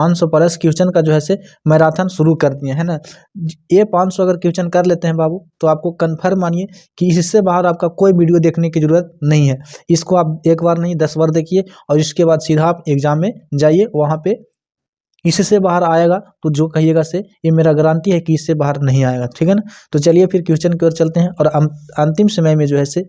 500 plus question का जो है से मैराथन शुरू कर दिए है ना। ये 500 अगर क्वेश्चन कर लेते हैं बाबू तो आपको कन्फर्म मानिए कि इससे बाहर आपका कोई वीडियो देखने की जरूरत नहीं है। इसको आप एक बार नहीं 10 बार देखिए और इसके बाद सीधा आप एग्जाम में जाइए, वहाँ पे इससे बाहर आएगा तो जो कहिएगा से ये मेरा गारंटी है कि इससे बाहर नहीं आएगा, ठीक है ना। तो चलिए फिर क्वेश्चन की ओर चलते हैं और अंतिम समय में जो है से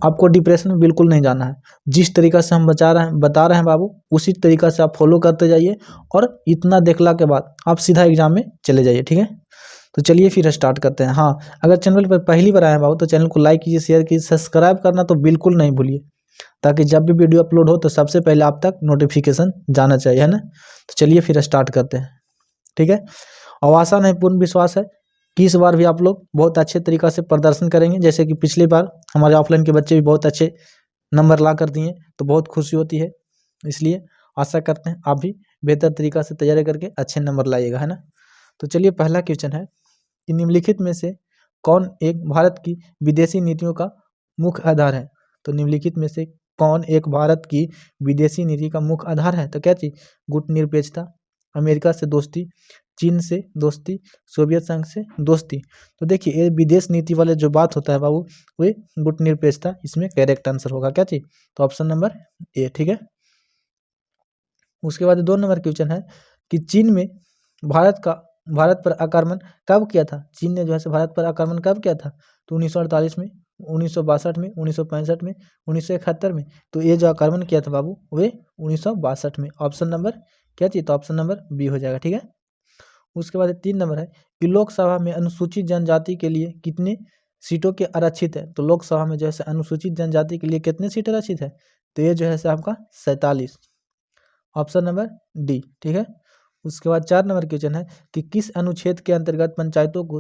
आपको डिप्रेशन में बिल्कुल नहीं जाना है। जिस तरीका से हम बता रहे हैं बाबू, उसी तरीका से आप फॉलो करते जाइए और इतना देखला के बाद आप सीधा एग्जाम में चले जाइए, ठीक है। तो चलिए फिर स्टार्ट करते हैं। हाँ, अगर चैनल पर पहली बार आए हैं बाबू तो चैनल को लाइक कीजिए, शेयर कीजिए, सब्सक्राइब करना तो बिल्कुल नहीं भूलिए, ताकि जब भी वीडियो अपलोड हो तो सबसे पहले आप तक नोटिफिकेशन जाना चाहिए, है ना। तो चलिए फिर स्टार्ट करते हैं, ठीक है। और आशा नहीं पूर्ण विश्वास है कि इस बार भी आप लोग बहुत अच्छे तरीक़ा से प्रदर्शन करेंगे। जैसे कि पिछली बार हमारे ऑफलाइन के बच्चे भी बहुत अच्छे नंबर ला कर दिए, तो बहुत खुशी होती है। इसलिए आशा करते हैं आप भी बेहतर तरीक़ा से तैयारी करके अच्छे नंबर लाइएगा, है ना। तो चलिए पहला क्वेश्चन है कि निम्नलिखित में से कौन एक भारत की विदेशी नीतियों का मुख्य आधार है। तो निम्नलिखित में से कौन एक भारत की विदेशी नीति का मुख्य आधार है। तो क्या चीज, गुटनिरपेक्षता, अमेरिका से दोस्ती, चीन से दोस्ती, सोवियत संघ से दोस्ती। तो देखिए ये विदेश नीति वाले जो बात होता है बाबू, वे गुटनिरपेक्षता इसमें करेक्ट आंसर होगा। क्या चीज, तो ऑप्शन नंबर ए, ठीक है। उसके बाद 2 नंबर क्वेश्चन है कि चीन में भारत पर आक्रमण कब किया था। चीन ने जो है भारत पर आक्रमण कब किया था। तो 1948 में, 1962 में, 1965 में, 1971 में। तो ये जो आक्रमण किया था बाबू वे 1962 में। ऑप्शन नंबर क्या चाहिए, तो ऑप्शन नंबर बी हो जाएगा, ठीक है। उसके बाद 3 नंबर है कि लोकसभा में अनुसूचित जनजाति के लिए कितने सीटों के आरक्षित है। तो लोकसभा में जो है अनुसूचित जनजाति के लिए कितने सीट आरक्षित है। तो ये जो है आपका 47, ऑप्शन नंबर डी, ठीक है। उसके बाद 4 नंबर क्वेश्चन है कि किस अनुच्छेद के अंतर्गत पंचायतों को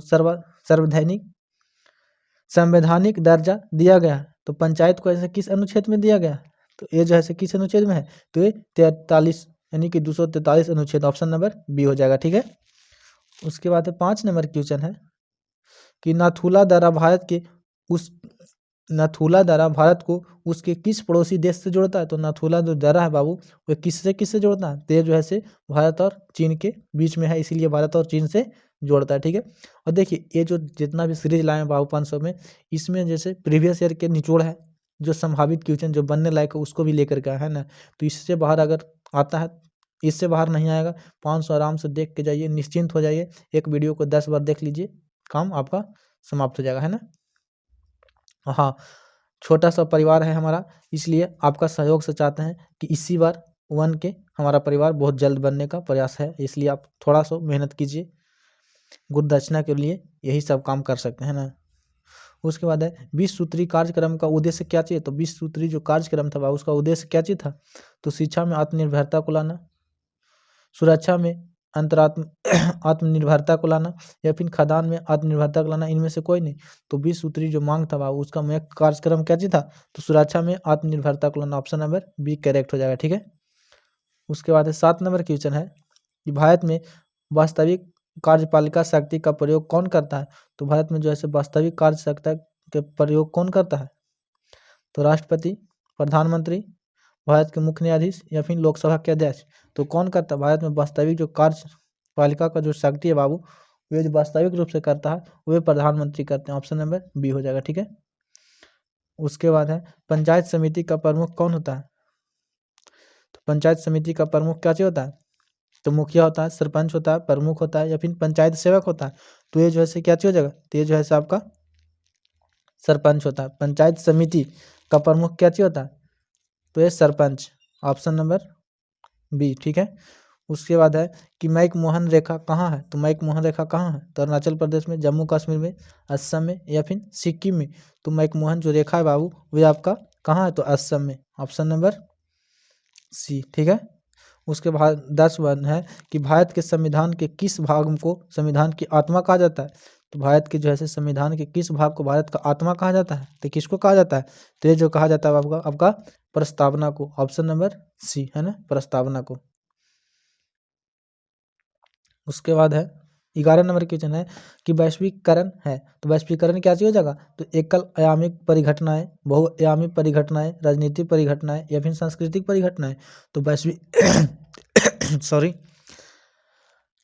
संवैधानिक दर्जा दिया गया। तो पंचायत को ऐसे किस अनुच्छेद में दिया गया। तो ये जो है किस अनुच्छेद में है, तो ये 43 यानी कि 243 अनुच्छेद, ऑप्शन नंबर बी हो जाएगा, ठीक है। उसके बाद 5 नंबर क्वेश्चन है कि नाथुला दर्रा भारत को उसके किस पड़ोसी देश से जोड़ता है। तो नाथुला जो दर्रा है बाबू वो किससे जोड़ता है। तो ये जो है भारत और चीन के बीच में है, इसीलिए भारत और चीन से जोड़ता है, ठीक है। और देखिए ये जो जितना भी सीरीज लाए हैं बाबू 500 में, इसमें जैसे प्रीवियस ईयर के निचोड़ है, जो संभावित क्वेश्चन जो बनने लायक है उसको भी लेकर के है ना। तो इससे बाहर अगर आता है, इससे बाहर नहीं आएगा। 500 आराम से देख के जाइए, निश्चिंत हो जाइए। एक वीडियो को 10 बार देख लीजिए, काम आपका समाप्त हो जाएगा, है ना। हाँ, छोटा सा परिवार है हमारा, इसलिए आपका सहयोग से चाहते हैं कि इसी बार 1 के हमारा परिवार बहुत जल्द बनने का प्रयास है। इसलिए आप थोड़ा सा मेहनत कीजिए, गुरु दक्षिणा के लिए यही सब काम कर सकते हैं ना। उसके बाद है 20 सूत्री कार्यक्रम का उद्देश्य क्या चाहिए। तो 20 सूत्री जो कार्यक्रम था उसका उद्देश्य क्या चाहिए था। तो शिक्षा में आत्मनिर्भरता को लाना, सुरक्षा में आत्मनिर्भरता को लाना, या फिर खदान में आत्मनिर्भरता को लाना, इनमें से कोई नहीं। तो 20 सूत्री जो मांग था उसका मुख्य कार्यक्रम क्या चीज था। तो सुरक्षा में आत्मनिर्भरता को लाना, ऑप्शन नंबर बी करेक्ट हो जाएगा, ठीक है। उसके बाद 7 नंबर क्वेश्चन है कि भारत में वास्तविक कार्यपालिका शक्ति का प्रयोग कौन करता है। तो भारत में जो है वास्तविक कार्य शक्ति के प्रयोग कौन करता है। तो राष्ट्रपति, प्रधानमंत्री, भारत के मुख्य न्यायाधीश, या फिर लोकसभा के अध्यक्ष। तो कौन करता है भारत में वास्तविक जो कार्यपालिका का जो शक्ति है बाबू, वे जो वास्तविक रूप से करता है वे प्रधानमंत्री करते हैं, ऑप्शन नंबर बी हो जाएगा, ठीक है। उसके बाद है पंचायत समिति का प्रमुख कौन होता है। तो पंचायत समिति का प्रमुख क्या होता है। तो मुखिया होता है, सरपंच होता है, प्रमुख होता है, या फिर पंचायत सेवक होता है। तो ये जो है क्या हो जाएगा, तो ये जो है आपका सरपंच होता है। पंचायत समिति का प्रमुख क्या होता है, तो ये सरपंच, ऑप्शन नंबर बी, ठीक है। उसके बाद है कि मैक मोहन रेखा कहाँ है। तो मैक मोहन रेखा कहाँ है, तो अरुणाचल प्रदेश में, जम्मू कश्मीर में, असम में, या फिर सिक्किम में। तो मैक मोहन जो रेखा है बाबू वे आपका कहाँ है, तो असम में, ऑप्शन नंबर सी, ठीक है। उसके बाद 10 है कि भारत के संविधान के किस भाग को संविधान की आत्मा कहा जाता है। तो भारत के जो है संविधान के किस भाग को भारत का आत्मा कहा जाता है। तो किसको कहा जाता है, तो ये जो कहा जाता है आपका प्रस्तावना को, ऑप्शन नंबर सी, है ना, प्रस्तावना को। उसके बाद है 11 नंबर क्वेश्चन है कि वैश्वीकरण है। तो वैश्वीकरण क्या चीज हो जाएगा, तो एकल आयामिक परिघटनाएं, बहुआयामी परिघटनाएं, राजनीतिक परिघटनाएं, या फिर सांस्कृतिक परिघटनाएं। तो सॉरी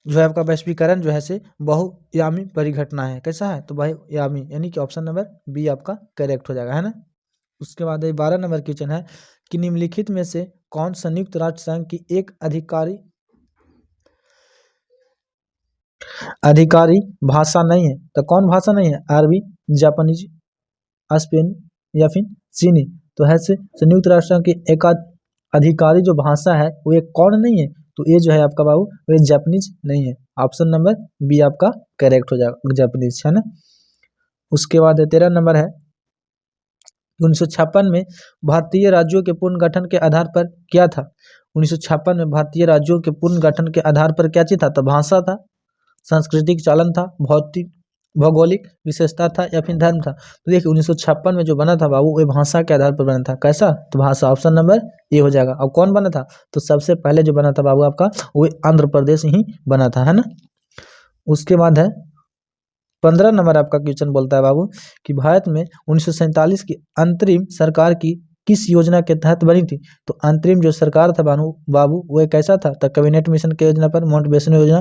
जो है आपका वैश्वीकरण जो है से बहुआयामी परिघटना है। कैसा है? तो बहुआयामी, यानी कि ऑप्शन नंबर बी आपका करेक्ट हो जाएगा, है ना। उसके बाद 12 नंबर क्वेश्चन है कि निम्नलिखित में से कौन संयुक्त राष्ट्र संघ की एक अधिकारी भाषा नहीं है? तो कौन भाषा नहीं है? अरबी, जापानीज, स्पेनी या फिर चीनी। तो है से संयुक्त राष्ट्र संघ की एक अधिकारी जो भाषा है वो एक कौन नहीं है? तो ये जो है आपका बाबू वो जापानीज नहीं है। ऑप्शन नंबर बी आपका करेक्ट हो जाएगा, जापानीज, है ना। उसके बाद 13 नंबर है 1956 में भारतीय राज्यों के पुनर्गठन के आधार पर क्या था? 1956 में भारतीय राज्यों के पुनर्गठन के आधार पर क्या चीज था? तो भाषा था, सांस्कृतिक चालन था, भौतिक भौगोलिक विशेषता था या फिर धर्म था। तो देखिए 1956 में जो बना था बाबू वो भाषा के आधार पर बना था। कैसा? तो भाषा, ऑप्शन नंबर ए हो जाएगा। अब कौन बना था? तो सबसे पहले जो बना था बाबू आपका वो आंध्र प्रदेश ही बना था, है ना। उसके बाद है 15 नंबर आपका क्वेश्चन बोलता है बाबू कि भारत में 1947 की अंतरिम सरकार की किस योजना के तहत बनी थी? तो अंतरिम जो सरकार था बाबू वो कैसा था? तो कैबिनेट मिशन की योजना पर, माउंटबेटन योजना,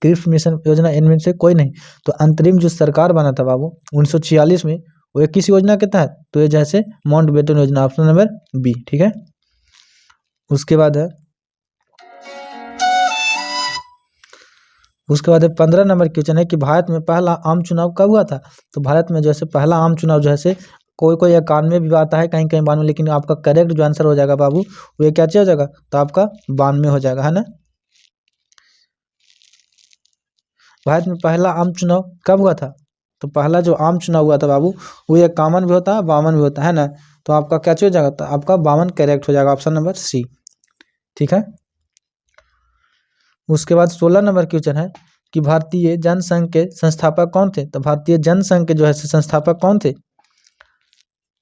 क्रिप्स मिशन योजना, इनमें से कोई नहीं। तो अंतरिम जो सरकार बना था बाबू 1946 में वो किस योजना के तहत? तो ये जैसे माउंटबेटन योजना, ऑप्शन नंबर बी, ठीक है। उसके बाद है 15 नंबर क्वेश्चन है कि भारत में पहला आम चुनाव कब हुआ था? तो भारत में जैसे पहला आम चुनाव जो है से कोई कोई 91 भी आता है, कहीं कहीं 92, लेकिन आपका करेक्ट जो आंसर हो जाएगा बाबू वो क्या हो जाएगा? तो आपका 92 हो जाएगा, है ना। भारत में पहला आम चुनाव कब हुआ था? तो पहला जो आम चुनाव हुआ था बाबू वो 51 भी होता है, 52 भी होता है ना। तो आपका क्या हो जाएगा? तो आपका 52 करेक्ट हो जाएगा, ऑप्शन नंबर सी, ठीक है। उसके बाद 16 नंबर क्वेश्चन है कि भारतीय जनसंघ के संस्थापक कौन थे? तो भारतीय जनसंघ के जो है संस्थापक कौन थे?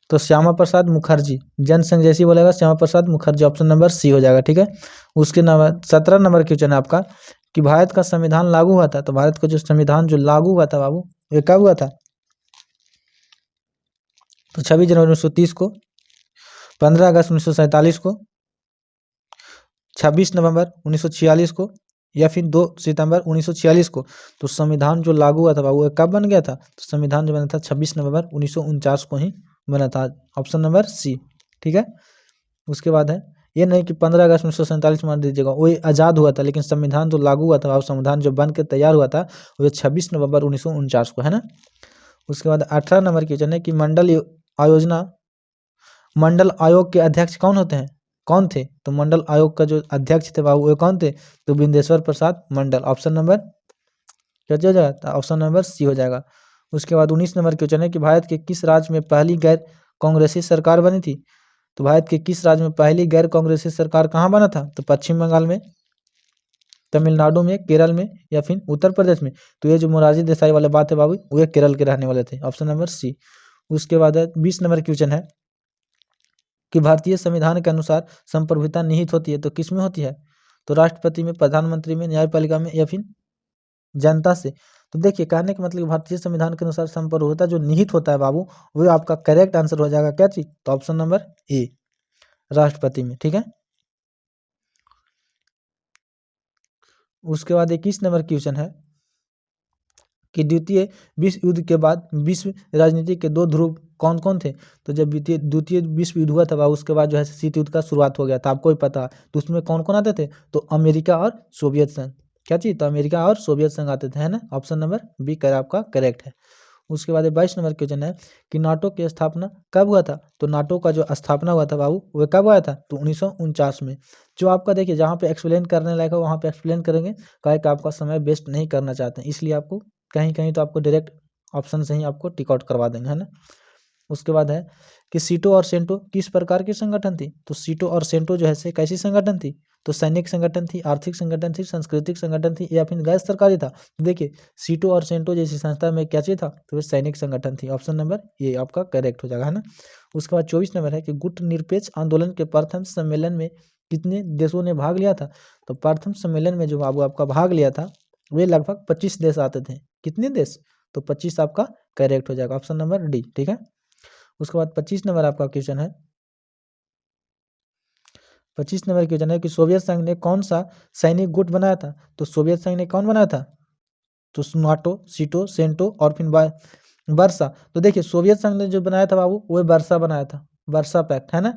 तो श्यामा प्रसाद मुखर्जी। जनसंघ जैसी बोलेगा श्यामा प्रसाद मुखर्जी, ऑप्शन नंबर सी हो जाएगा, ठीक है। उसके नंबर 17 नंबर क्वेश्चन है आपका कि भारत का संविधान लागू हुआ था। तो भारत का जो संविधान जो लागू हुआ था बाबू ये कब हुआ था? तो 26 जनवरी 1930 को, 15 अगस्त 1947 को, 26 नवंबर 1946 को, या फिर 2 सितंबर 1946 को। तो संविधान जो लागू हुआ था बाबू कब बन गया था? तो संविधान जो बना था 26 नवंबर 1949 को ही बना था, ऑप्शन नंबर सी, ठीक है। उसके बाद है ये नहीं कि 15 अगस्त 1947 मान दीजिएगा, वो आज़ाद हुआ था, लेकिन संविधान जो लागू हुआ था, संविधान जो बन के तैयार हुआ था वो 26 नवंबर 1949 को, है ना। उसके बाद 18 नंबर क्वेश्चन है कि मंडल आयोग के अध्यक्ष कौन होते हैं? कौन थे? तो मंडल आयोग का जो अध्यक्ष थे बाबू वो कौन थे? तो बिंदेश्वर प्रसाद मंडल, ऑप्शन नंबर क्या हो जाएगा? ऑप्शन नंबर सी हो जाएगा। उसके बाद 19 नंबर क्वेश्चन है कि भारत के किस राज्य में पहली गैर कांग्रेसी सरकार बनी थी? तो भारत के किस राज्य में पहली गैर कांग्रेसी सरकार कहाँ बना था? तो पश्चिम बंगाल में, तमिलनाडु में, केरल में, या फिर उत्तर प्रदेश में। तो ये जो मोरारजी देसाई वाले बात है बाबू वो केरल के रहने वाले थे, ऑप्शन नंबर सी। उसके बाद 20 नंबर क्वेश्चन है कि भारतीय संविधान के अनुसार संप्रभुता निहित होती है तो किस में होती है? तो राष्ट्रपति में, प्रधानमंत्री में, न्यायपालिका में, या फिर जनता से। तो देखिए कहने का मतलब भारतीय संविधान के अनुसार संप्रभुता जो निहित होता है बाबू वो आपका करेक्ट आंसर हो जाएगा क्या चीज? तो ऑप्शन नंबर ए, राष्ट्रपति में, ठीक है। उसके बाद 21 नंबर क्वेश्चन है कि द्वितीय विश्व युद्ध के बाद विश्व राजनीति के दो ध्रुव कौन कौन थे? तो जब द्वितीय विश्व युद्ध हुआ था उसके बाद जो है शीत युद्ध का शुरुआत हो गया था, आपको भी पता है। तो उसमें कौन कौन आते थे? तो अमेरिका और सोवियत संघ। क्या चीज? तो अमेरिका और सोवियत संघ आते थे, है ना। ऑप्शन नंबर बी कर आपका करेक्ट है। उसके बाद 22 नंबर क्वेश्चन है कि नाटो की स्थापना कब हुआ था? तो नाटो का जो स्थापना हुआ था बाबू वो कब हुआ था? तो 1949 में। जो आपका देखिए जहाँ पे एक्सप्लेन करने लायक है वहाँ पे एक्सप्लेन करेंगे, काहे कि आपका समय वेस्ट नहीं करना चाहते हैं, इसलिए आपको कहीं कहीं तो आपको डायरेक्ट ऑप्शन से ही आपको टिक आउट करवा देंगे, है ना। उसके बाद है कि सीटो और सेंटो किस प्रकार की संगठन थी? तो सीटो और सेंटो जो है से कैसी संगठन थी? तो सैनिक संगठन थी, आर्थिक संगठन थी, सांस्कृतिक संगठन थी, या फिर गैर सरकारी था? तो देखिए सीटो और सेंटो जैसी संस्था में क्या चीज था? तो ये सैनिक संगठन थी, ऑप्शन नंबर ये आपका करेक्ट हो जाएगा, है ना। उसके बाद 24 नंबर है कि गुट निरपेक्ष आंदोलन के प्रथम सम्मेलन में कितने देशों ने भाग लिया था? तो प्रथम सम्मेलन में जो बाबू आपका भाग लिया था वे लगभग 25 देश आते थे। कितने देश? तो 25 आपका करेक्ट हो जाएगा, ऑप्शन नंबर डी, ठीक है। उसके बाद 25 नंबर आपका क्वेश्चन है 25 नंबर क्वेश्चन है कि सोवियत संघ ने कौन सा सैनिक गुट बनाया था? तो सोवियत संघ ने कौन बनाया था? तो नाटो, सीटो, सेंटो और फिर वर्षा। तो देखिए सोवियत संघ ने जो बनाया था बाबू वो वर्षा बनाया था, वर्षा पैक्ट है ना।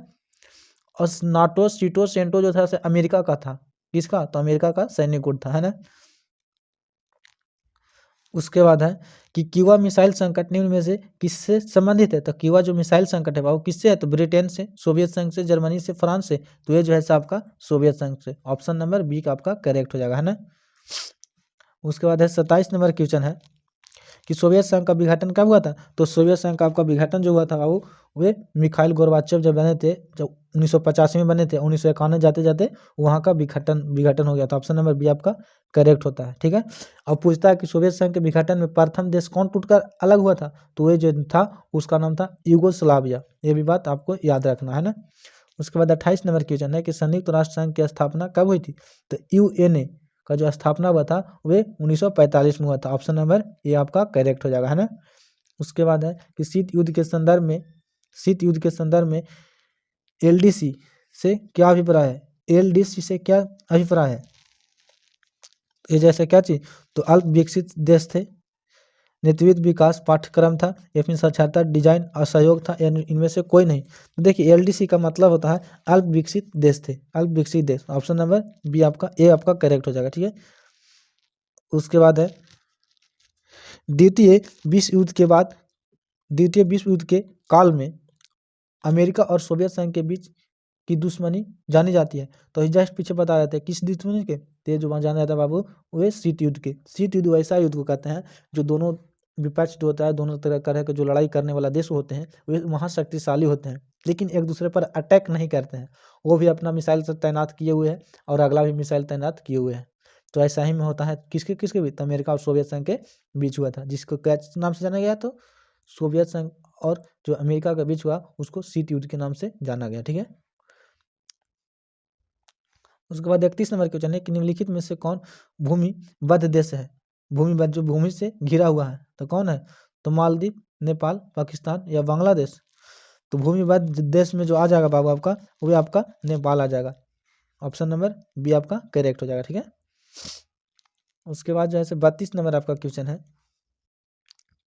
और नाटो, सीटो, सेंटो जो था अमेरिका का था। किसका? तो अमेरिका का सैनिक गुट था, है ना। उसके बाद है कि क्यूबा मिसाइल संकट निम्न में से किससे संबंधित है? तो क्यूबा जो मिसाइल संकट है बाबू किससे है? तो ब्रिटेन से, सोवियत संघ से, जर्मनी से, फ्रांस से। तो ये जो है आपका सोवियत संघ से। ऑप्शन नंबर बी का आपका करेक्ट हो जाएगा, है ना। उसके बाद है 27 नंबर क्वेश्चन है कि सोवियत संघ का विघटन कब हुआ था? तो सोवियत संघ का आपका विघटन जो हुआ था बाबू वे मिखाइल गोर्बाचेव जब बने थे, जब 1985 में बने थे, 1991 जाते जाते वहाँ का विघटन हो गया था। ऑप्शन नंबर बी आपका करेक्ट होता है, ठीक है। अब पूछता है कि सोवियत संघ के विघटन में प्रथम देश कौन टूटकर अलग हुआ था? तो ये जो था उसका नाम था यूगोस्लाविया। ये भी बात आपको याद रखना है ना। उसके बाद 28 नंबर क्वेश्चन है कि संयुक्त राष्ट्र संघ की स्थापना कब हुई थी? तो यूएनए का जो स्थापना हुआ था वे 1945 में हुआ था। ऑप्शन नंबर ये आपका करेक्ट हो जाएगा, है ना। उसके बाद है कि शीत युद्ध के संदर्भ में एलडीसी से क्या अभिप्राय है? एलडीसी से क्या अभिप्राय है? ये जैसे क्या चीज? तो अल्प विकसित देश थे, नेतृत्व विकास पाठ्यक्रम था या फिर साक्षरता, डिजाइन और सहयोग था, या इनमें से कोई नहीं। तो देखिए एलडीसी का मतलब होता है अल्प विकसित देश थे, अल्प विकसित देश। ऑप्शन नंबर बी आपका ए आपका करेक्ट हो जाएगा, ठीक है। उसके बाद है द्वितीय विश्व युद्ध के काल में अमेरिका और सोवियत संघ के बीच की दुश्मनी जानी जाती है। तो जस्ट पीछे बता रहे थे किस दुश्मनी के? तो जो जाना जाता है बाबू वे शीत युद्ध के। शीत युद्ध वैसा युद्ध को कहते हैं जो दोनों विपक्ष जो होता है, दोनों तरह के जो लड़ाई करने वाला देश होते हैं वे महाशक्तिशाली होते हैं, लेकिन एक दूसरे पर अटैक नहीं करते हैं। वो भी अपना मिसाइल से तैनात किए हुए हैं और अगला भी मिसाइल तैनात किए हुए हैं। तो ऐसा ही में होता है किसके किसके बीच? अमेरिका और सोवियत संघ के बीच हुआ था, जिसको क्या नाम से जाना गया? तो सोवियत संघ और जो अमेरिका के बीच हुआ उसको शीत युद्ध के नाम से जाना गया, ठीक है। उसके बाद 31 नंबर क्वेश्चन है कि निम्नलिखित में से कौन भूमिबद्ध देश है? भूमिबद्ध जो भूमि से घिरा हुआ है तो कौन है? तो मालदीव, नेपाल, पाकिस्तान या बांग्लादेश। तो भूमिबद्ध देश में जो आ जाएगा बाबू आपका वो आपका नेपाल आ जाएगा। ऑप्शन नंबर बी आपका करेक्ट हो जाएगा, ठीक है। उसके बाद जो है 32 नंबर आपका क्वेश्चन है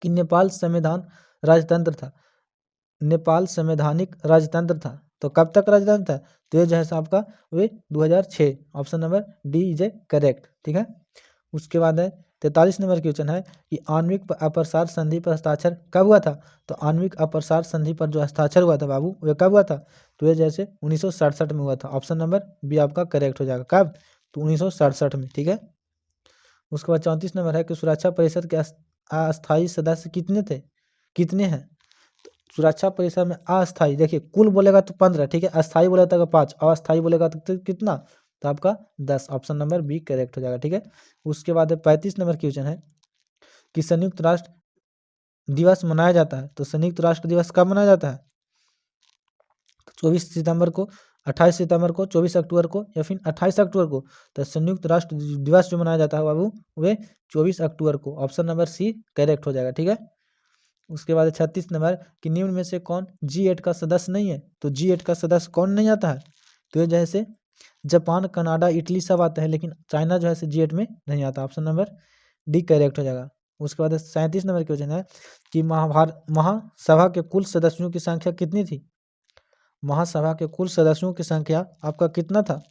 कि नेपाल संविधान राजतंत्र था, नेपाल संवैधानिक राजतंत्र था तो कब तक राजतंत्र था? तो ये जो है आपका वे 2006। Option number D is a correct, ठीक है। उसके बाद है 43 नंबर क्वेश्चन है कि आणविक अप्रसार संधि पर हस्ताक्षर कब हुआ था? तो आणविक अप्रसार संधि पर जो हस्ताक्षर हुआ था बाबू वह कब हुआ था? तो ये जैसे 1967 में हुआ था। ऑप्शन नंबर बी आपका करेक्ट हो जाएगा। कब? तो 1967 में, ठीक है। उसके बाद 34 नंबर है कि सुरक्षा परिषद के अस्थायी सदस्य कितने हैं? सुरक्षा परिषद में अस्थायी देखिए कुल बोलेगा तो 15, ठीक है। अस्थायी बोलेगा तो 5, अस्थायी बोलेगा तो कितना? तो आपका 10। ऑप्शन नंबर बी करेक्ट हो जाएगा, ठीक है। उसके बाद 35 नंबर क्वेश्चन है कि संयुक्त राष्ट्र दिवस मनाया जाता है तो संयुक्त राष्ट्र दिवस कब मनाया जाता है? 24 सितंबर को, 28 सितंबर को, 24 अक्टूबर को या फिर 28 अक्टूबर को। तो संयुक्त राष्ट्र दिवस जो मनाया जाता है बाबू वे 24 अक्टूबर को। ऑप्शन नंबर सी करेक्ट हो जाएगा, ठीक है। उसके बाद 36 नंबर कि निम्न में से कौन G8 का सदस्य नहीं है? तो G8 का सदस्य कौन नहीं आता है? तो ये जैसे जापान, कनाडा, इटली सब आते हैं, लेकिन चाइना जो है G8 में नहीं आता। ऑप्शन नंबर डी करेक्ट हो जाएगा। उसके बाद 37 नंबर क्वेश्चन है कि महासभा के कुल सदस्यों की संख्या कितनी थी? महासभा के कुल सदस्यों की संख्या आपका कितना था?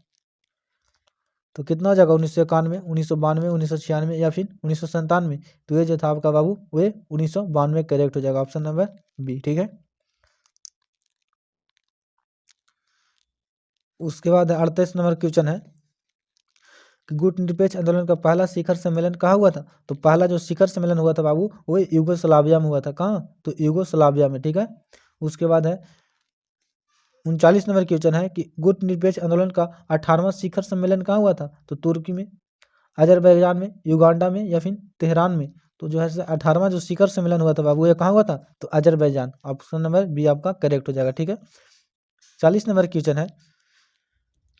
तो कितना हो जाएगा? 1991, 1992, 1996 या फिर 1997। तो ये जो था आपका बाबू वे 1992 करेक्ट हो जाएगा। ऑप्शन नंबर बी, ठीक है। उसके बाद 38 नंबर क्वेश्चन है कि गुटनिरपेक्ष आंदोलन का पहला शिखर सम्मेलन कहाँ हुआ था? तो पहला जो शिखर सम्मेलन हुआ था बाबू वो यूगोस्लाविया में हुआ था। कहाँ? तो यूगोस्लाविया में, ठीक है। उसके बाद है 39 नंबर क्वेश्चन है कि गुटनिरपेक्ष आंदोलन का 18वां शिखर सम्मेलन कहाँ हुआ था? तो तुर्की में, अजरबैजान में, युगांडा में या फिर तेहरान में। तो जो है 18वां जो शिखर सम्मेलन हुआ था बाबू ये कहाँ हुआ था? तो अजरबैजान। ऑप्शन नंबर बी आपका करेक्ट हो जाएगा, ठीक है। 40 नंबर क्वेश्चन है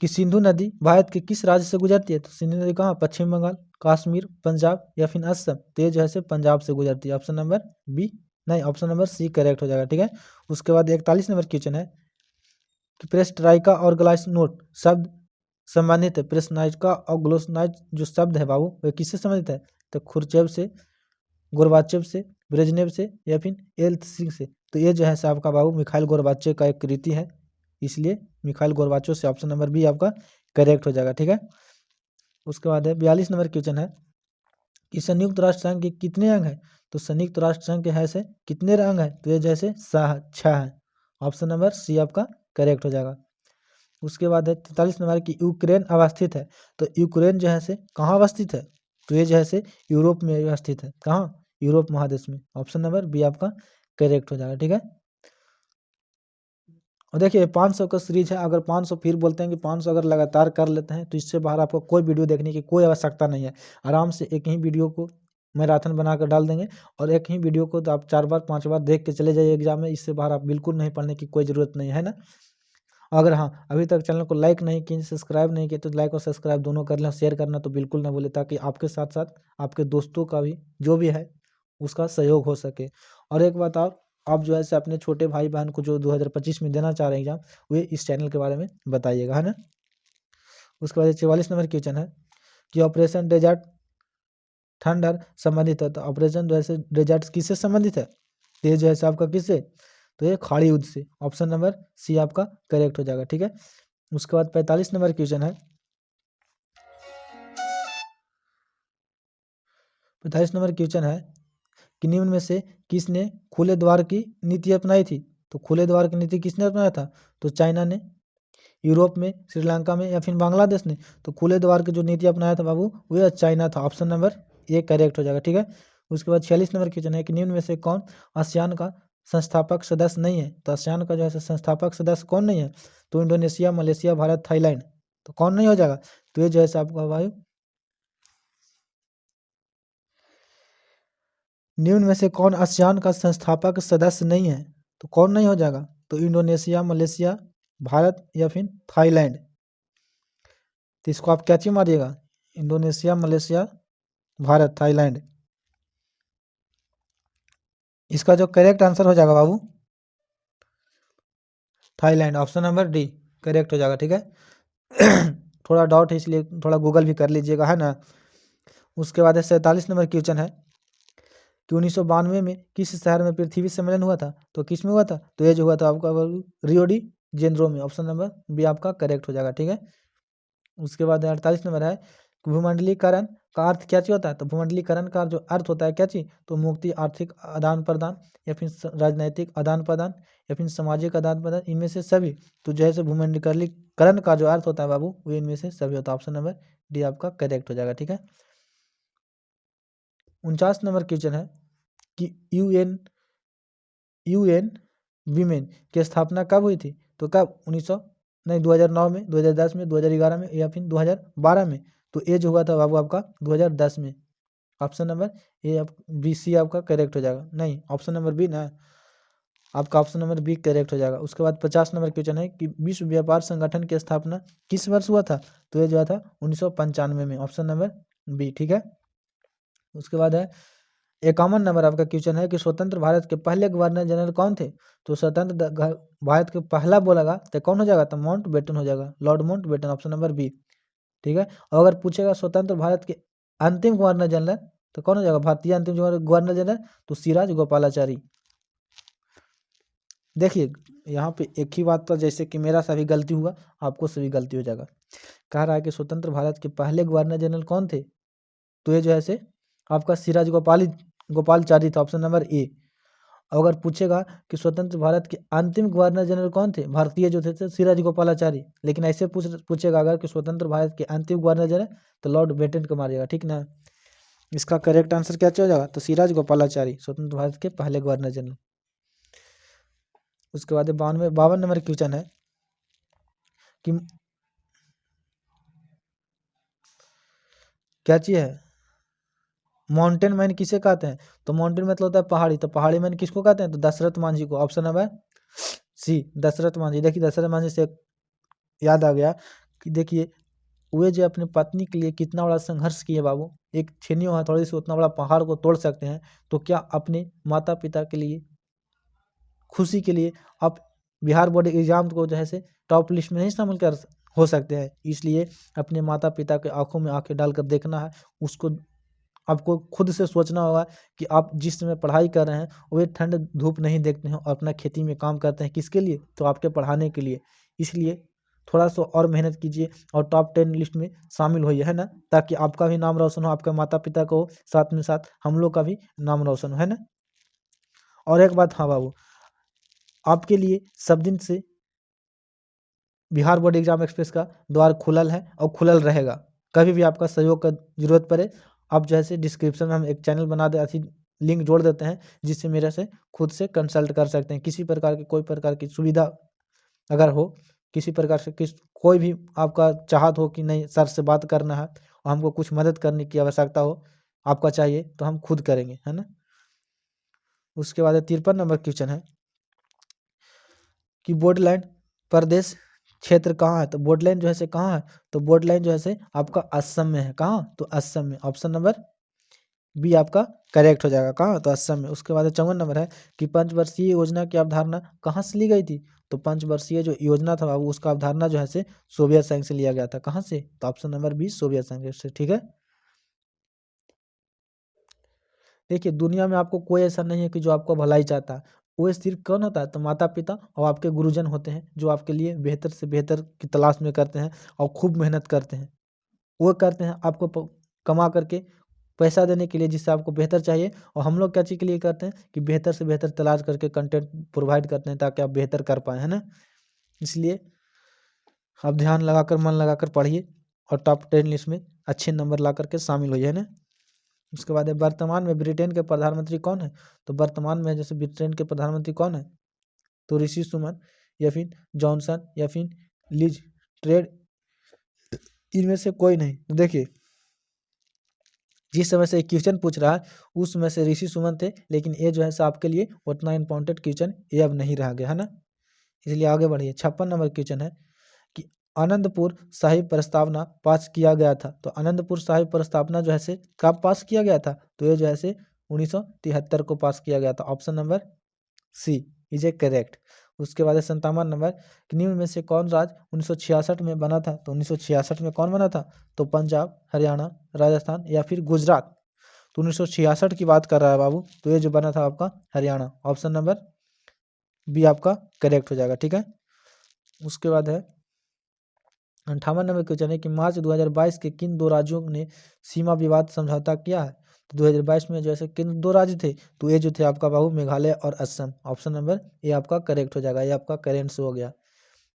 कि सिंधु नदी भारत के किस राज्य से गुजरती है? तो सिंधु नदी कहाँ? पश्चिम बंगाल, कश्मीर, पंजाब या फिर असम। तो ये जो है पंजाब से गुजरती है। ऑप्शन नंबर बी नहीं, ऑप्शन नंबर सी करेक्ट हो जाएगा, ठीक है। उसके बाद 41 नंबर क्वेश्चन है कि पेरेस्ट्राइका और ग्लासनोट शब्द संबंधित है। पेरेस्ट्राइका और ग्लासनोट जो शब्द है बाबू वे किससे संबंधित है? तो खुर्चेव से, गोर्बाचेव से, ब्रेजनेव से या फिर एल्त्सिन से। तो ये जो है आपका बाबू मिखाइल गोर्बाचेव का एक कृति है, इसलिए मिखाइल गोर्बाचेव से ऑप्शन नंबर बी आपका करेक्ट हो जाएगा। ठीक है। उसके बाद है 42 नंबर क्वेश्चन है कि संयुक्त राष्ट्र संघ के कितने अंग है? तो संयुक्त राष्ट्र संघ के है से कितने अंग है? तो ये जैसे 6 है, ऑप्शन नंबर सी आपका करेक्ट हो जाएगा। उसके बाद है 43 नंबर की यूक्रेन अवस्थित है। तो यूक्रेन जो है से कहाँ अवस्थित है? तो ये जो है से यूरोप में अवस्थित है। कहाँ? यूरोप महादेश में। ऑप्शन नंबर बी आपका करेक्ट हो जाएगा। ठीक है। और देखिए 500 का सीरीज है, अगर 500 फिर बोलते हैं कि 500 अगर लगातार कर लेते हैं तो इससे बाहर आपको कोई वीडियो देखने की कोई आवश्यकता नहीं है। आराम से एक ही वीडियो को मैराथन बना कर डाल देंगे और एक ही वीडियो को तो आप 4 बार 5 बार देख के चले जाइए एग्जाम में। इससे बाहर आप बिल्कुल नहीं पढ़ने की कोई ज़रूरत नहीं है ना। अगर हाँ अभी तक चैनल को लाइक नहीं किए, सब्सक्राइब नहीं किए तो लाइक और सब्सक्राइब दोनों कर लें। शेयर करना तो बिल्कुल ना भूलें, ताकि आपके साथ साथ आपके दोस्तों का भी जो भी है उसका सहयोग हो सके। और एक बात आप जो है से अपने छोटे भाई बहन को जो 2025 में देना चाह रहे हैं एग्जाम, वे इस चैनल के बारे में बताइएगा, है ना। उसके बाद 44 नंबर क्वेश्चन है कि ऑपरेशन डेजर्ट थंडर संबंधित है। तो ऑपरेशन जो है डेजर्ट किससे संबंधित है? ये जो है आपका किससे? तो ये खाड़ी युद्ध से। ऑप्शन नंबर सी आपका करेक्ट हो जाएगा। ठीक है। उसके बाद 45 नंबर क्वेश्चन है, 45 नंबर क्वेश्चन है कि निम्न में से किसने खुले द्वार की नीति अपनाई थी? तो खुले द्वार की नीति किसने अपनाया था? तो चाइना ने, यूरोप में, श्रीलंका में या फिर बांग्लादेश ने। तो खुले द्वार की जो नीति अपनाया था बाबू वह चाइना था। ऑप्शन नंबर ए करेक्ट हो जाएगा। ठीक है। उसके बाद 46 नंबर क्वेश्चन है कि निम्न में से कौन आसियान का संस्थापक सदस्य नहीं है? तो आसियान का जो है संस्थापक सदस्य कौन नहीं है? तो इंडोनेशिया, मलेशिया, भारत, थाईलैंड। तो कौन नहीं हो जाएगा? तो ये जो है आपका भाई निम्न में से कौन आसियान का संस्थापक सदस्य नहीं है? तो कौन नहीं हो जाएगा? तो इंडोनेशिया, मलेशिया, भारत या फिर थाईलैंड। तो इसको आप क्या चीज मारिएगा? Indonesia, Malaysia, Bharat, Thailand. इसका जो करेक्ट आंसर हो जाएगा बाबू Thailand. Option number D correct हो जाएगा। ठीक है। थोड़ा डाउट है इसलिए थोड़ा गूगल भी कर लीजिएगा, है ना। उसके बाद 47 नंबर क्वेश्चन है कि 1992 में किस शहर में पृथ्वी सम्मेलन हुआ था? तो किस में हुआ था? तो ये जो हुआ था आपका रियो डी जेनेरो में। ऑप्शन नंबर बी आपका करेक्ट हो जाएगा। ठीक है। उसके बाद 48 नंबर है भूमंडलीकरण का अर्थ क्या चीज होता है? तो भूमंडलीकरण का जो अर्थ होता है क्या चीज? तो मुक्ति, आर्थिक आदान प्रदान या फिर राजनैतिक आदान प्रदान या फिर सामाजिक आदान प्रदान, इनमें से सभी। तो जैसे भूमंडलीकरण का जो अर्थ होता है बाबू वो इनमें से सभी होता है। ऑप्शन नंबर डी आपका करेक्ट हो जाएगा। ठीक है। 49 नंबर क्वेश्चन है कि यूएन वीमेन की स्थापना कब हुई थी? तो कब? 2009 में, 2010 में, 2011 में या फिर 2012 में। तो ये जो हुआ था बाबू आपका 2010 में। Option number A B C आपका करेक्ट हो जाएगा। नहीं, ऑप्शन नंबर बी ना, आपका ऑप्शन नंबर बी करेक्ट हो जाएगा। उसके बाद 50 नंबर क्वेश्चन है कि विश्व व्यापार संगठन की स्थापना किस वर्ष हुआ था? तो ये जो था 1995 में। Option number B. ठीक है। उसके बाद है 51 नंबर आपका क्वेश्चन है कि स्वतंत्र भारत के पहले गवर्नर जनरल कौन थे? तो स्वतंत्र भारत के पहला बोलेगा तो कौन हो जाएगा? तो माउंट बेटन हो जाएगा, Lord Mountbatten. Option number B. ठीक है। और अगर पूछेगा स्वतंत्र भारत के अंतिम गवर्नर जनरल तो कौन हो जाएगा? भारतीय अंतिम गवर्नर जनरल तो सिराज गोपालाचारी। देखिए यहाँ पे एक ही बात पर जैसे कि मेरा सा भी गलती हुआ आपको से भी गलती हो जाएगा। कह रहा है कि स्वतंत्र भारत के पहले गवर्नर जनरल कौन थे? तो ये जो है से आपका सिराज गोपालचारी था। ऑप्शन नंबर ए। अगर पूछेगा कि स्वतंत्र भारत के अंतिम गवर्नर जनरल कौन थे भारतीय जो थे सिराज गोपालाचारी। लेकिन ऐसे पूछेगा अगर कि स्वतंत्र भारत के अंतिम गवर्नर जनरल तो लॉर्ड बेटन को मारिएगा। ठीक ना। इसका करेक्ट आंसर क्या हो जाएगा? तो सिराज गोपालाचारी स्वतंत्र भारत के पहले गवर्नर जनरल। उसके बाद 52 नंबर क्वेश्चन है कि क्या चीज है? माउंटेन मैन किसे कहते हैं? तो माउंटेन मतलब होता है पहाड़ी, तो पहाड़ी मैन किसको कहते हैं? तो दशरथ मांझी को। Option number C Dashrath Manjhi. देखिए दशरथ मांझी से याद आ गया कि देखिए वे जो अपनी पत्नी के लिए कितना बड़ा संघर्ष किए बाबू। एक छेनी हथौड़ी से उतना बड़ा पहाड़ को तोड़ सकते हैं, तो क्या अपने माता पिता के लिए खुशी के लिए आप बिहार बोर्ड एग्जाम को जो है से टॉप लिस्ट में नहीं शामिल कर हो सकते हैं। इसलिए अपने माता पिता के आंखों में आंखें डालकर देखना है, उसको आपको खुद से सोचना होगा कि आप जिस समय पढ़ाई कर रहे हैं वे ठंड धूप नहीं देखते हैं और अपना खेती में काम करते हैं, किसके लिए? तो आपके पढ़ाने के लिए। इसलिए थोड़ा सा और मेहनत कीजिए और टॉप 10 लिस्ट में शामिल होइए, है ना, ताकि आपका भी नाम रोशन हो, आपके माता पिता को हो, साथ में साथ हम लोग का भी नाम रोशन हो, है ना। और एक बात, हाँ बाबू, आपके लिए सब दिन से बिहार बोर्ड एग्जाम एक्सप्रेस का द्वार खुलल है और खुलल रहेगा। कभी भी आपका सहयोग का जरूरत पड़े, आप जैसे डिस्क्रिप्शन में हम एक चैनल बना दे, ऐसी लिंक जोड़ देते हैं जिससे मेरे से खुद से कंसल्ट कर सकते हैं। किसी प्रकार की कोई प्रकार की सुविधा अगर हो, किसी प्रकार से कोई भी आपका चाहत हो कि नहीं सर से बात करना है और हमको कुछ मदद करने की आवश्यकता हो, आपका चाहिए, तो हम खुद करेंगे, है ना। उसके बाद 53 नंबर क्वेश्चन है कि बॉर्डरलैंड प्रदेश क्षेत्र कहाँ है? तो बॉर्डरलैंड जो है से कहाँ है? तो बॉर्डरलैंड जो है से आपका असम में है। कहाँ? तो असम में। ऑप्शन नंबर बी आपका करेक्ट हो जाएगा। कहाँ? तो असम में। उसके बाद 54 नंबर है कि पंचवर्षीय योजना की अवधारणा कहाँ से ली गई थी? तो पंचवर्षीय जो योजना था बाबू, उसका अवधारणा जो है से सोवियत संघ से लिया गया था। कहाँ से? तो ऑप्शन नंबर बी सोवियत संघ से। ठीक है। देखिए, दुनिया में आपको कोई ऐसा नहीं है कि जो आपको भलाई चाहता है। वो सिर्फ कौन होता है? तो माता पिता और आपके गुरुजन होते हैं, जो आपके लिए बेहतर से बेहतर की तलाश में करते हैं और खूब मेहनत करते हैं। वो करते हैं आपको कमा करके पैसा देने के लिए, जिससे आपको बेहतर चाहिए। और हम लोग क्या चीज़ के लिए करते हैं कि बेहतर से बेहतर तलाश करके कंटेंट प्रोवाइड करते हैं ताकि आप बेहतर कर पाएँ, है ना। इसलिए आप ध्यान लगाकर, मन लगाकर पढ़िए और टॉप 10 लिस्ट में अच्छे नंबर ला करके शामिल होइए, है ना। उसके बाद है वर्तमान में ब्रिटेन के प्रधानमंत्री कौन है? तो वर्तमान में जैसे ब्रिटेन के प्रधानमंत्री कौन है? तो ऋषि सुमन या फिर जॉनसन या फिर लिज ट्रेड, इनमें से कोई नहीं। तो देखिए, जिस समय से क्वेश्चन पूछ रहा है उस समय से ऋषि सुमन थे, लेकिन ये जो है आपके लिए उतना इंपॉर्टेंट क्वेश्चन ये अब नहीं रह गया, है ना। इसलिए आगे बढ़िए। 56 नंबर क्वेश्चन है कि आनंदपुर साहिब प्रस्तावना पास किया गया था। तो आनंदपुर साहिब प्रस्तावना जो है से कब पास किया गया था? तो ये जो है से 1973 को पास किया गया था। Option number C is a correct. उसके बाद 57 नंबर कि निम्न में से कौन राज्य 1966 में बना था? तो 1966 में कौन बना था? तो पंजाब, हरियाणा, राजस्थान या फिर गुजरात। तो 1966 की बात कर रहा है बाबू, तो ये जो बना था आपका हरियाणा। ऑप्शन नंबर बी आपका करेक्ट हो जाएगा। ठीक है। उसके बाद है 58 नंबर क्वेश्चन है कि मार्च 2022 के किन दो राज्यों ने सीमा विवाद समझौता किया है? तो 2022 में जैसे किन दो राज्य थे? तो ये जो थे आपका बाबू मेघालय और असम। ऑप्शन नंबर ए आपका करेक्ट हो जाएगा। ये आपका करेंट से हो गया।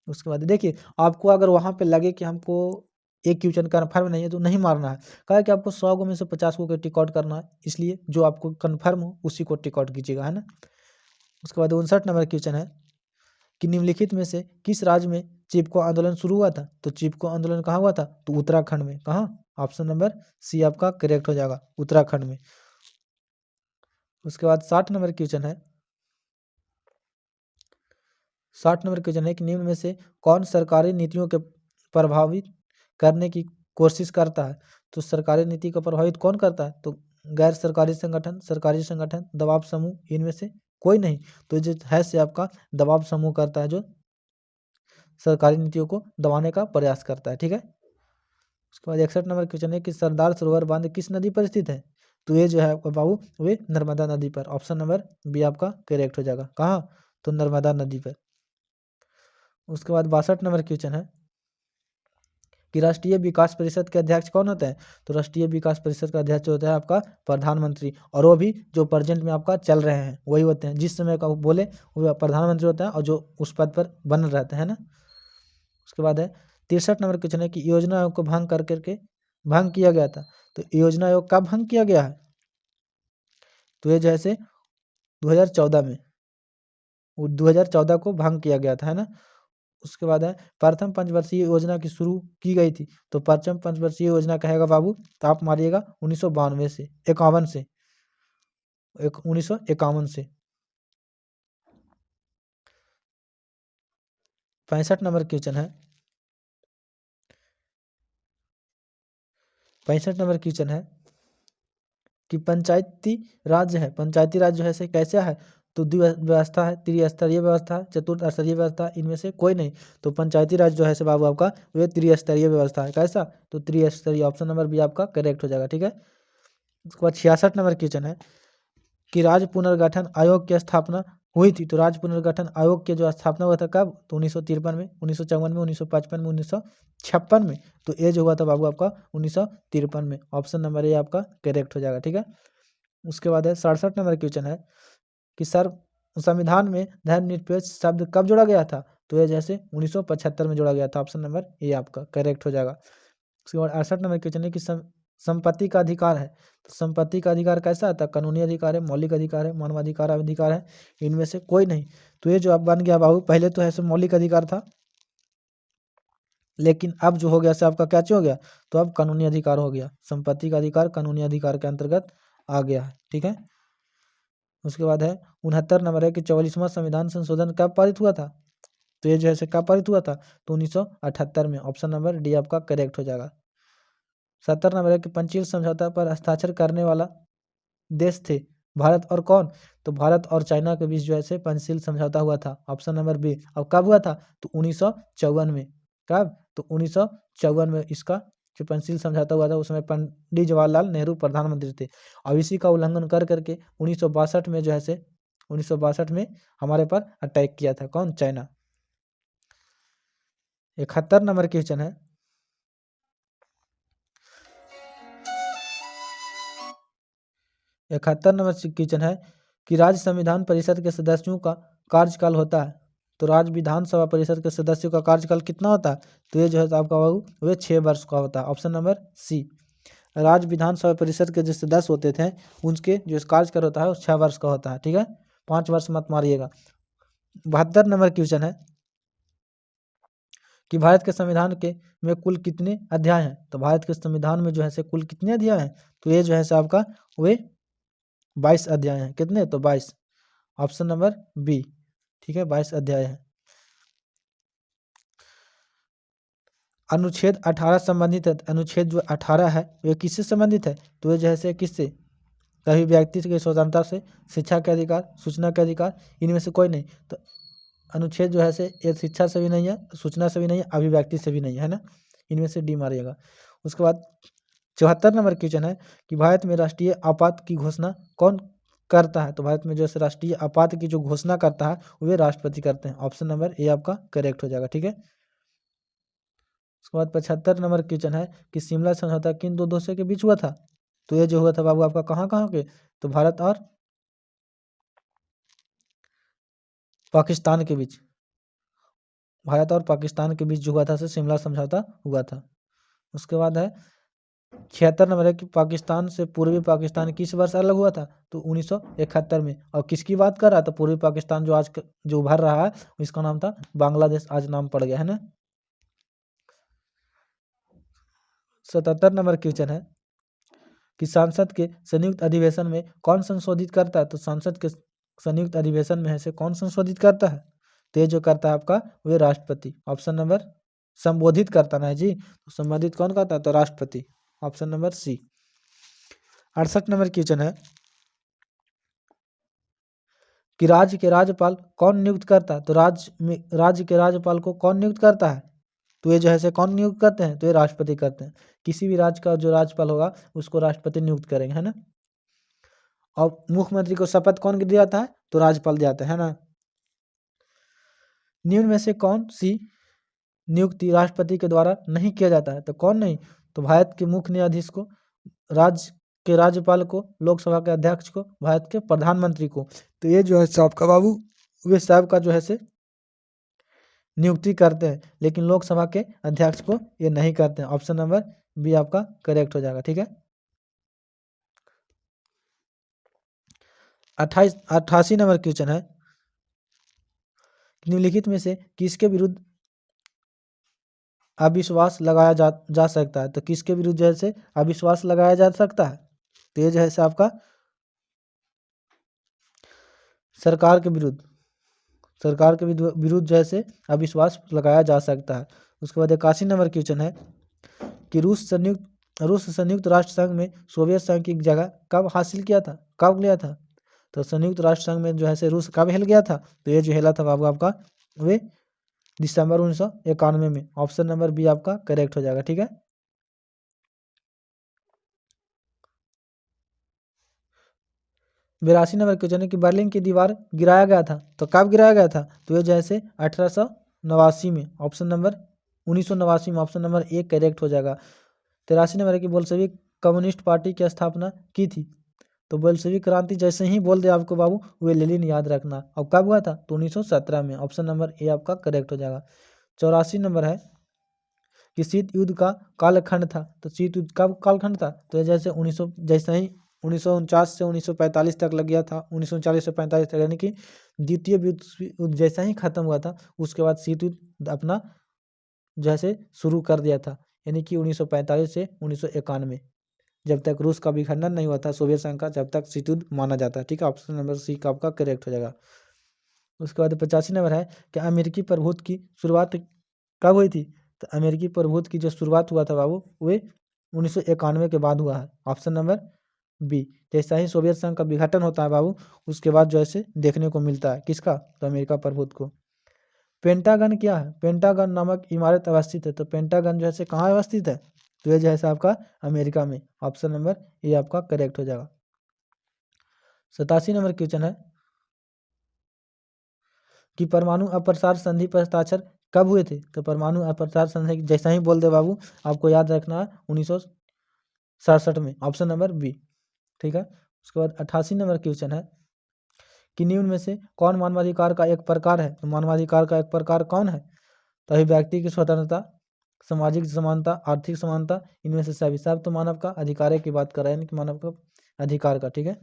उसके बाद देखिए, आपको अगर वहाँ पे लगे कि हमको एक क्वेश्चन कन्फर्म नहीं है तो नहीं मारना है। कहा है कि आपको 100 को में से 50 को टिक आउट करना है, इसलिए जो आपको कन्फर्म हो उसी को टिक आउट कीजिएगा, है ना। उसके बाद 59 नंबर क्वेश्चन है कि निम्नलिखित में से किस राज्य में चिपको आंदोलन शुरू हुआ था? तो चिपको आंदोलन कहाँ हुआ था? तो उत्तराखंड में। कहाँ? ऑप्शन नंबर सी आपका करेक्ट हो जाएगा, उत्तराखंड में। उसके बाद 60 नंबर क्वेश्चन है, 60 नंबर क्वेश्चन है कि निम्न में से कौन सरकारी नीतियों के प्रभावित करने की कोशिश करता है? तो सरकारी नीति को प्रभावित कौन करता है? तो गैर सरकारी संगठन, सरकारी संगठन, दबाव समूह, इनमें से कोई नहीं। तो जो है से आपका दबाव समूह करता है, जो सरकारी नीतियों को दबाने का प्रयास करता है। ठीक है। उसके बाद 61 नंबर क्वेश्चन है कि सरदार सरोवर बांध किस नदी पर स्थित है? तो ये जो है बाबू वे नर्मदा नदी पर। ऑप्शन नंबर बी आपका करेक्ट हो जाएगा। कहाँ? तो नर्मदा नदी पर। उसके बाद 62 नंबर क्वेश्चन है कि राष्ट्रीय विकास परिषद के अध्यक्ष कौन होते हैं? तो राष्ट्रीय विकास परिषद का अध्यक्ष होता है आपका प्रधानमंत्री, और वो भी जो प्रेजेंट में आपका चल रहे हैं वही होते हैं। जिस समय का वो बोले वो प्रधानमंत्री होता है और जो उस पद पर बन रहते हैं ना। उसके बाद है 63 नंबर क्वेश्चन है कि योजना आयोग को भंग कर करके भंग किया गया था। तो योजना आयोग कब भंग किया गया है? तो ये जैसे 2014 में, वो 2014 को भंग किया गया था, है ना। उसके बाद है प्रथम पंचवर्षीय योजना की शुरू की गई थी। तो प्रथम पंचवर्षीय योजना कहेगा बाबू, तो आप मारिएगा 1992 से, 51 से, 1951 से। 65 नंबर क्वेश्चन है, 65 नंबर क्वेश्चन है कि पंचायती राज है, पंचायती राज जो है से कैसा है? तो व्यवस्था है, त्रिस्तरीय व्यवस्था है, चतुर्थ स्तरीय व्यवस्था है, इनमें से कोई नहीं। तो पंचायती राज जो है से बाबू आपका वह त्रिस्तरीय व्यवस्था है। कैसा? तो त्रिस्तरीय, ऑप्शन नंबर बी आपका करेक्ट हो जाएगा। ठीक है। उसके बाद 66 नंबर क्वेश्चन है कि राज्य पुनर्गठन आयोग की स्थापना हुई थी। तो राज्य पुनर्गठन आयोग के जो स्थापना हुआ था कब? तो 1953 में, 1954 में, 1955 में, 1956 में। तो ये जो हुआ था बाबू आपका 1953 में। ऑप्शन नंबर ए आपका करेक्ट हो जाएगा। ठीक है। उसके बाद है 67 नंबर क्वेश्चन है कि सर संविधान में धर्मनिरपेक्ष शब्द कब जोड़ा गया था? तो ये जैसे 1975 में जोड़ा गया था। ऑप्शन नंबर ए आपका करेक्ट हो जाएगा। उसके बाद 68 नंबर क्वेश्चन है कि संपत्ति का अधिकार है। तो संपत्ति का अधिकार कैसा आता है? कानूनी अधिकार है, मौलिक अधिकार है, मानवाधिकार अधिकार है, इनमें से कोई नहीं। तो ये जो अब बन गया बाबू, पहले तो ऐसे मौलिक अधिकार था, लेकिन अब जो हो गया से आपका क्या हो गया? तो अब कानूनी अधिकार हो गया। संपत्ति का अधिकार कानूनी अधिकार के अंतर्गत आ गया है। ठीक है। उसके बाद है 69 नंबर है कि 44वां संविधान संशोधन कब पारित हुआ था? तो ये जो है कब पारित हुआ था? तो 1978 में। ऑप्शन नंबर डी आपका करेक्ट हो जाएगा। 70 नंबर है कि पंचशील समझौता पर हस्ताक्षर करने वाला देश थे भारत और कौन? तो भारत और चाइना के बीच जो है पंचशील समझौता हुआ था। Option number B. अब कब हुआ था? तो 1954 में। कब? तो 1954 में इसका जो पंचशील समझौता हुआ था, उसमें पंडित जवाहरलाल नेहरू प्रधानमंत्री थे। अब इसी का उल्लंघन कर करके 1962 में जो है 1962 में हमारे पर अटैक किया था। कौन? चाइना। 71 नंबर क्वेश्चन है 71 नंबर क्वेश्चन है कि राज्य संविधान परिषद के सदस्यों का कार्यकाल होता है। तो राज्य विधानसभा परिषद के सदस्यों का कार्यकाल कितना होता है? तो ये जो है आपका बाबू वह 6 वर्ष का होता है। Option number C. राज्य विधानसभा परिषद के जो सदस्य होते थे उनके जो कार्यकाल होता है वो 6 वर्ष का होता है। ठीक है। 5 वर्ष मत मारिएगा। 72 नंबर क्वेश्चन है कि भारत के संविधान के में कुल कितने अध्याय हैं? तो भारत के संविधान में जो है कुल कितने अध्याय हैं? तो ये जो है आपका वे 22 अध्याय हैं। कितने? तो 22। Option number B. ठीक है, 22 अध्याय है। अनुच्छेद 18 संबंधित है। अनुच्छेद जो 18 है वे किससे संबंधित है? तो ये जैसे किससे? कभी व्यक्ति की स्वतंत्रता से, शिक्षा के अधिकार, सूचना के अधिकार, इनमें से कोई नहीं। तो अनुच्छेद जो है ये शिक्षा से भी नहीं है, सूचना से भी नहीं है, अभिव्यक्ति से भी नहीं है ना। इनमें से डी मारिएगा। उसके बाद 74 नंबर क्वेश्चन है कि भारत में राष्ट्रीय आपात की घोषणा कौन करता है? तो भारत में जो है राष्ट्रीय आपात की जो घोषणा करता है वे राष्ट्रपति करते हैं। ऑप्शन नंबर ए आपका करेक्ट हो जाएगा। ठीक है। उसके बाद 75 नंबर क्वेश्चन है कि शिमला समझौता किन दो देशों के बीच हुआ था? तो ये जो हुआ था बाबू आपका कहाँ कहाँ के? तो भारत और पाकिस्तान के बीच। भारत और पाकिस्तान के बीच जो हुआ था शिमला समझौता हुआ था। उसके बाद है 76 नंबर है कि पाकिस्तान से पूर्वी पाकिस्तान किस वर्ष अलग हुआ था? तो 1971 में। और किसकी बात कर रहा था? पूर्वी पाकिस्तान जो आज जो उभर रहा है इसका नाम था बांग्लादेश, आज नाम पड़ गया है ना। 77 नंबर क्वेश्चन है कि संसद के संयुक्त अधिवेशन में कौन संशोधित करता है? तो संसद के संयुक्त अधिवेशन में से कौन संशोधित करता है? तो ये जो करता है आपका वे राष्ट्रपति। ऑप्शन नंबर संबोधित करता ना जी, तो संबोधित कौन करता है? तो राष्ट्रपति। Option number C. 68 नंबर क्वेश्चन है कि राज्य के राज्यपाल कौन नियुक्त करता है? तो राज्य के राज्यपाल को कौन नियुक्त करता है? तो ये जो है कौन नियुक्त करते हैं? तो ये राष्ट्रपति करते हैं। किसी भी राज्य का जो राज्यपाल होगा उसको राष्ट्रपति नियुक्त करेंगे, है ना। और मुख्यमंत्री को शपथ कौन दिलाता है? तो राज्यपाल दिलाता है ना। निम्न में से कौन सी नियुक्ति राष्ट्रपति के द्वारा नहीं किया जाता है? तो कौन नहीं? तो भारत के मुख्य न्यायाधीश को, राज्य के राज्यपाल को, लोकसभा के अध्यक्ष को, भारत के प्रधानमंत्री को। तो ये जो है साहब का बाबू वे साहब का जो है नियुक्ति करते हैं, लेकिन लोकसभा के अध्यक्ष को ये नहीं करते हैं। ऑप्शन नंबर बी आपका करेक्ट हो जाएगा। ठीक है। 88 नंबर क्वेश्चन है निम्नलिखित में से किसके विरुद्ध अविश्वास लगाया जा सकता है? तो किसके विरुद्ध जैसे अविश्वास लगाया जा सकता है? तो ये जो है आपका सरकार के विरुद्ध, सरकार के विरुद्ध जैसे अविश्वास लगाया जा सकता है। उसके बाद 81 नंबर क्वेश्चन है कि रूस संयुक्त राष्ट्र संघ में सोवियत संघ की जगह कब हासिल किया था? कब लिया था? तो संयुक्त राष्ट्र संघ में जो है से रूस कब हिल गया था? तो ये जो हिला था बाबू आपका वे दिसंबर 1991 में। ऑप्शन नंबर बी आपका करेक्ट हो जाएगा। ठीक है, 82 नंबर क्वेश्चन है कि बर्लिन की दीवार गिराया गया था, तो कब गिराया गया था? तो ये जैसे 1889 में। ऑप्शन नंबर 1989 में ऑप्शन नंबर ए करेक्ट हो जाएगा। 83 नंबर है कि बोल्शेविक कम्युनिस्ट पार्टी की स्थापना की थी, तो बोल्शेविक क्रांति जैसे ही बोल दे आपको बाबू वे लेनिन याद रखना। अब कब हुआ था? तो 1917 में। ऑप्शन नंबर ए आपका करेक्ट हो जाएगा। 84 नंबर है कि शीत युद्ध का कालखंड था, तो शीत युद्ध कब कालखंड था? तो जैसे 1900 जैसे ही 1949 से 1945 तक लग गया था, 1939 से 45 तक, यानी कि द्वितीय विश्व युद्ध जैसा ही खत्म हुआ था उसके बाद शीत युद्ध अपना जैसे शुरू कर दिया था, यानी कि 1945 से 1991, जब तक रूस का विखंडन नहीं हुआ था सोवियत संघ का, जब तक शीत युद्ध माना जाता है। ठीक है, ऑप्शन नंबर सी का आपका करेक्ट हो जाएगा। उसके बाद 85 नंबर है कि अमेरिकी प्रभुत्व की शुरुआत कब हुई थी? तो अमेरिकी प्रभुत्व की जो शुरुआत हुआ था बाबू वे 1991 के बाद हुआ है। Option number B. जैसा ही सोवियत संघ का विघटन होता है बाबू उसके बाद जो है देखने को मिलता है किसका? तो अमेरिका प्रभुत्व को। पेंटागन क्या है? पेंटागन नामक इमारत अवस्थित है, तो पेंटागन जो है कहाँ अवस्थित है? तो ये जो है आपका अमेरिका में। ऑप्शन नंबर ए आपका करेक्ट हो जाएगा। 87 नंबर क्वेश्चन है कि परमाणु अप्रसार संधि पर हस्ताक्षर कब हुए थे? तो परमाणु अप्रसार संधि जैसा ही बोल दे बाबू आपको याद रखना है 1967 में। Option number B. ठीक है, उसके बाद 88 नंबर क्वेश्चन है कि निम्न में से कौन मानवाधिकार का एक प्रकार है? तो मानवाधिकार का एक प्रकार कौन है? तो व्यक्ति की स्वतंत्रता, सामाजिक समानता, आर्थिक समानता, इनमें से सभी। सब तो मानव का अधिकार की बात कर रहे हैं कि मानव का अधिकार का। ठीक है,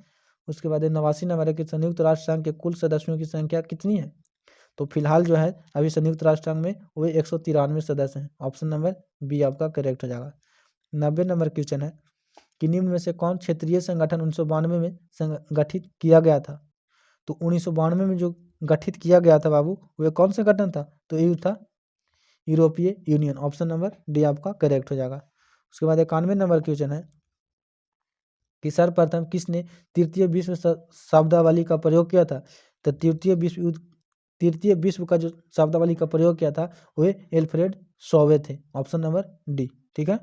उसके बाद 89 नंबर है कि संयुक्त राष्ट्र संघ के कुल सदस्यों की संख्या कितनी है? तो फिलहाल जो है अभी संयुक्त राष्ट्र संघ में वे 193 सदस्य हैं। ऑप्शन नंबर बी आपका करेक्ट हो जाएगा। 90 नंबर क्वेश्चन है कि निम्न में से कौन क्षेत्रीय संगठन 1992 में संगठित किया गया था? तो 1992 में जो गठित किया गया था बाबू वह कौन सा गठन था? तो ये था यूरोपीय यूनियन। ऑप्शन नंबर डी आपका करेक्ट हो जाएगा। उसके बाद 91 नंबर क्वेश्चन है कि सर्वप्रथम किसने तृतीय विश्व शब्दावली का प्रयोग किया था? तो तृतीय विश्व का जो शब्दावली का प्रयोग किया था वह एल्फ्रेड शोवे थे। Option number D. ठीक है,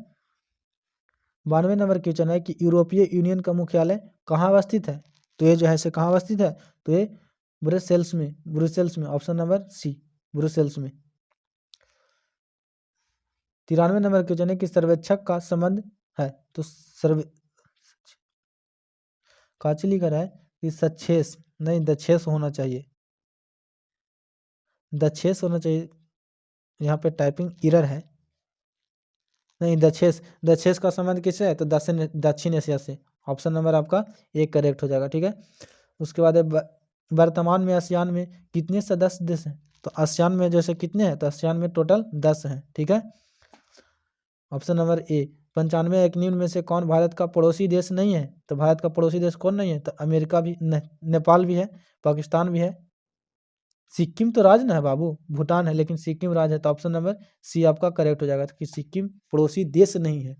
92 नंबर क्वेश्चन है कि यूरोपीय यूनियन का मुख्यालय कहाँ अवस्थित है? तो ये जो है कहाँ अवस्थित है? तो ये ब्रुसेल्स में। ऑप्शन नंबर सी ब्रुसेल्स में। 93 नंबर क्वेश्चन है कि सर्वेक्षक का संबंध है, तो काची लिखा है कि सच्छेस नहीं दच्छेस होना चाहिए, दच्छेस होना चाहिए। यहाँ पे टाइपिंग एरर है, नहीं दच्छेस का संबंध किससे है? तो दक्षिण एशिया से। ऑप्शन नंबर आपका एक करेक्ट हो जाएगा। ठीक है, उसके बाद वर्तमान में आसियान में कितने सदस्य देश हैं? तो आसियान में जैसे कितने हैं? तो आसियान में टोटल 10 हैं। ठीक है, ऑप्शन नंबर ए। 95 एक निम्न में से कौन भारत का पड़ोसी देश नहीं है? तो भारत का पड़ोसी देश कौन नहीं है? तो अमेरिका भी नेपाल भी है, पाकिस्तान भी है, सिक्किम तो राज्य ना है बाबू, भूटान है लेकिन सिक्किम राज्य है। तो ऑप्शन नंबर सी आपका करेक्ट हो जाएगा कि सिक्किम पड़ोसी देश नहीं है।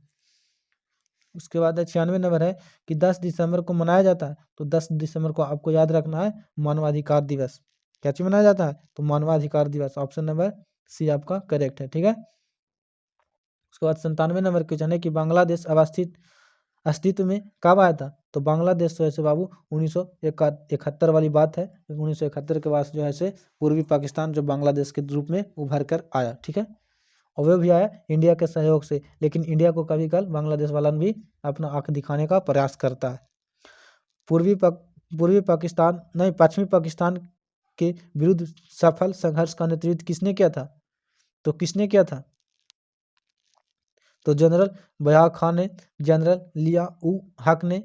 उसके बाद 96 नंबर है कि 10 दिसंबर को मनाया जाता है, तो 10 दिसंबर को आपको याद रखना है मानवाधिकार दिवस। क्या चीज मनाया जाता है? तो मानवाधिकार दिवस। ऑप्शन नंबर सी आपका करेक्ट है। ठीक है, उसके बाद 97 नंबर क्वेश्चन है कि बांग्लादेश अस्तित्व में कब आया था? तो बांग्लादेश तो ऐसे बाबू 1971 वाली बात है। 1971 के बाद जो है पूर्वी पाकिस्तान जो बांग्लादेश के रूप में उभर कर आया। ठीक है, और वह भी आया इंडिया के सहयोग से, लेकिन इंडिया को कभी कल बांग्लादेश वाला भी अपना आंख दिखाने का प्रयास करता है। पश्चिमी पाकिस्तान के विरुद्ध सफल संघर्ष का नेतृत्व किसने किया था? तो किसने किया था? तो जनरल बयाह खान ने, जनरल लिया उ हक ने,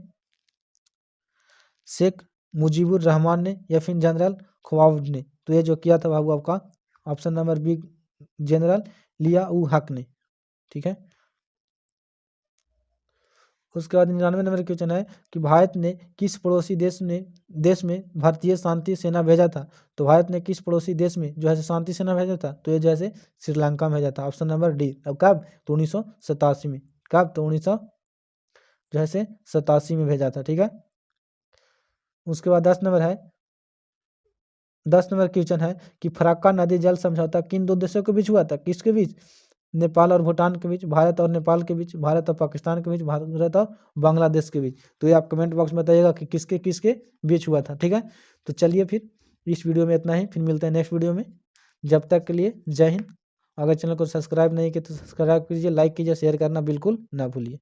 शेख मुजीबुर रहमान ने, या फिर जनरल ख्वाब ने? तो ये जो किया था बाबू आपका ऑप्शन नंबर बी जनरल लिया उ हक ने। ठीक है, उसके बाद 99 नंबर क्वेश्चन है कि भारत ने किस पड़ोसी देश में भारतीय शांति सेना भेजा था? तो भारत ने किस पड़ोसी देश में जो है शांति सेना भेजा था? तो ये जैसे श्रीलंका में भेजा था। Option number D. अब कब? तो 1987 में। कब? तो 1987 में भेजा था। ठीक है, उसके बाद 10 नंबर क्वेश्चन है कि फराक्का नदी जल समझौता किन दो देशों के बीच हुआ था? किसके बीच? नेपाल और भूटान के बीच, भारत और नेपाल के बीच, भारत और पाकिस्तान के बीच, भारत और बांग्लादेश के बीच। तो ये आप कमेंट बॉक्स में बताइएगा कि किसके किसके बीच हुआ था। ठीक है, तो चलिए फिर इस वीडियो में इतना ही, फिर मिलते हैं नेक्स्ट वीडियो में। जब तक के लिए जय हिंद। अगर चैनल को सब्सक्राइब नहीं किया तो सब्सक्राइब कीजिए, लाइक कीजिए, शेयर करना बिल्कुल ना भूलिए।